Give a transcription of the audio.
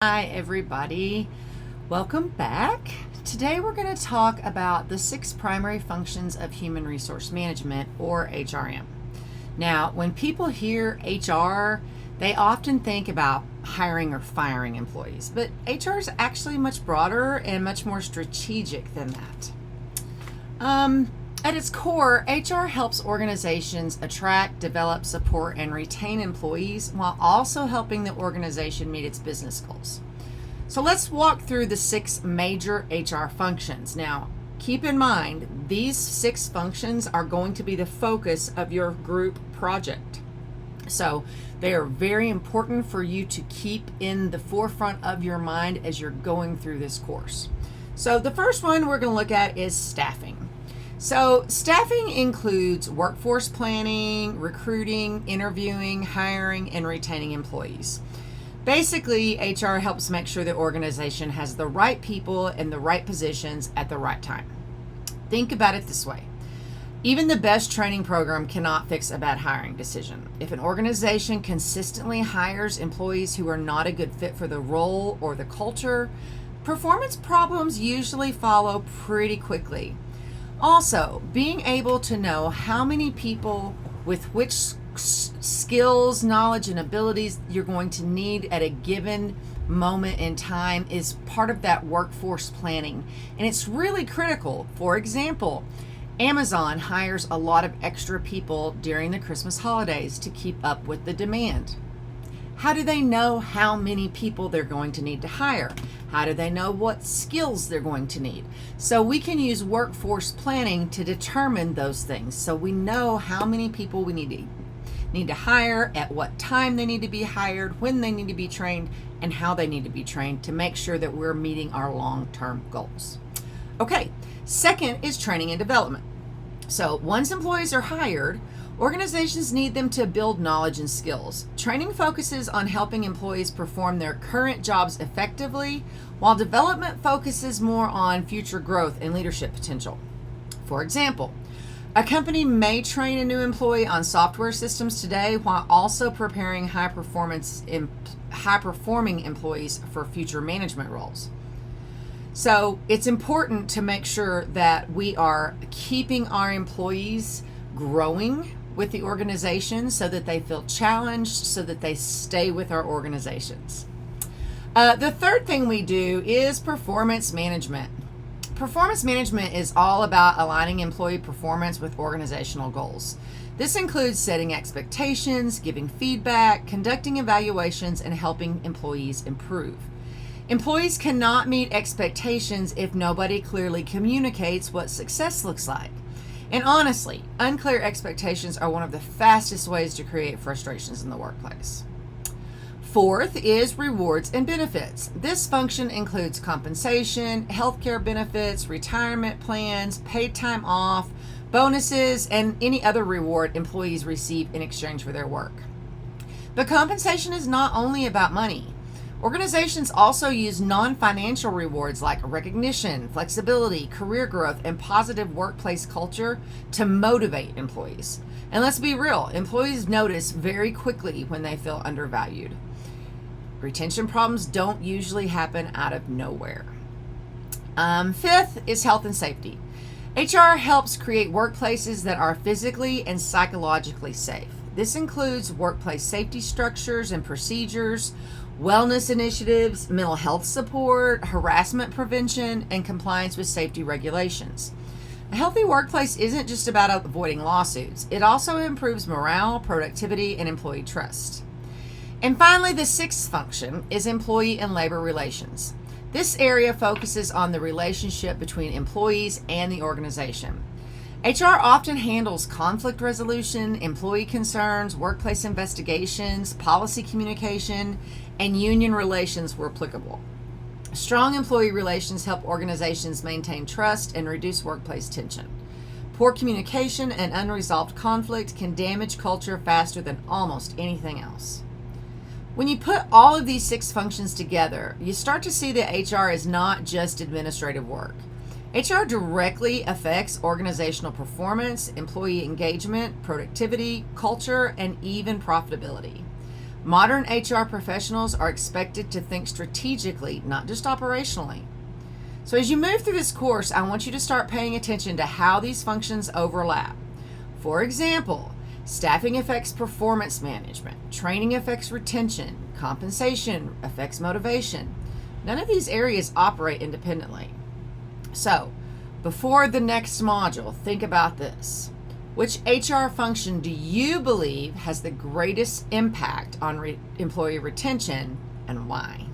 Hi everybody, welcome back. Today we're going to talk about the 6 primary functions of human resource management, or HRM. Now, when people hear HR, they often think about hiring or firing employees, but HR is actually much broader and much more strategic than that. At its core, HR helps organizations attract, develop, support, and retain employees while also helping the organization meet its business goals. So let's walk through the 6 major HR functions. Now, keep in mind, these 6 functions are going to be the focus of your group project. So they are very important for you to keep in the forefront of your mind as you're going through this course. So the first one we're going to look at is staffing. So staffing includes workforce planning, recruiting, interviewing, hiring, and retaining employees. Basically, HR helps make sure the organization has the right people in the right positions at the right time. Think about it this way. Even the best training program cannot fix a bad hiring decision. If an organization consistently hires employees who are not a good fit for the role or the culture, performance problems usually follow pretty quickly. Also, being able to know how many people with which skills, knowledge, and abilities you're going to need at a given moment in time is part of that workforce planning. And it's really critical. For example, Amazon hires a lot of extra people during the Christmas holidays to keep up with the demand. How do they know how many people they're going to need to hire? How do they know what skills they're going to need? So we can use workforce planning to determine those things. So we know how many people we need to hire, at what time they need to be hired, when they need to be trained, and how they need to be trained to make sure that we're meeting our long-term goals. Okay, second is training and development. So once employees are hired, organizations need them to build knowledge and skills. Training focuses on helping employees perform their current jobs effectively, while development focuses more on future growth and leadership potential. For example, a company may train a new employee on software systems today while also preparing high-performing employees for future management roles. So it's important to make sure that we are keeping our employees growing with the organization so that they feel challenged, so that they stay with our organizations. The third thing we do is performance management. Performance management is all about aligning employee performance with organizational goals. This includes setting expectations, giving feedback, conducting evaluations, and helping employees improve. Employees cannot meet expectations if nobody clearly communicates what success looks like. And honestly, unclear expectations are one of the fastest ways to create frustrations in the workplace. Fourth is rewards and benefits. This function includes compensation, healthcare benefits, retirement plans, paid time off, bonuses, and any other reward employees receive in exchange for their work. But compensation is not only about money. Organizations also use non-financial rewards like recognition, flexibility, career growth, and positive workplace culture to motivate employees. And let's be real, employees notice very quickly when they feel undervalued. Retention problems don't usually happen out of nowhere. Fifth is health and safety. HR helps create workplaces that are physically and psychologically safe. This includes workplace safety structures and procedures, wellness initiatives, mental health support, harassment prevention, and compliance with safety regulations. A healthy workplace isn't just about avoiding lawsuits. It also improves morale, productivity, and employee trust. And finally, the 6th function is employee and labor relations. This area focuses on the relationship between employees and the organization. HR often handles conflict resolution, employee concerns, workplace investigations, policy communication, and union relations where applicable. Strong employee relations help organizations maintain trust and reduce workplace tension. Poor communication and unresolved conflict can damage culture faster than almost anything else. When you put all of these 6 functions together, you start to see that HR is not just administrative work. HR directly affects organizational performance, employee engagement, productivity, culture, and even profitability. Modern HR professionals are expected to think strategically, not just operationally. So as you move through this course, I want you to start paying attention to how these functions overlap. For example, staffing affects performance management, training affects retention, compensation affects motivation. None of these areas operate independently. So, before the next module, think about this. Which HR function do you believe has the greatest impact on employee retention, and why?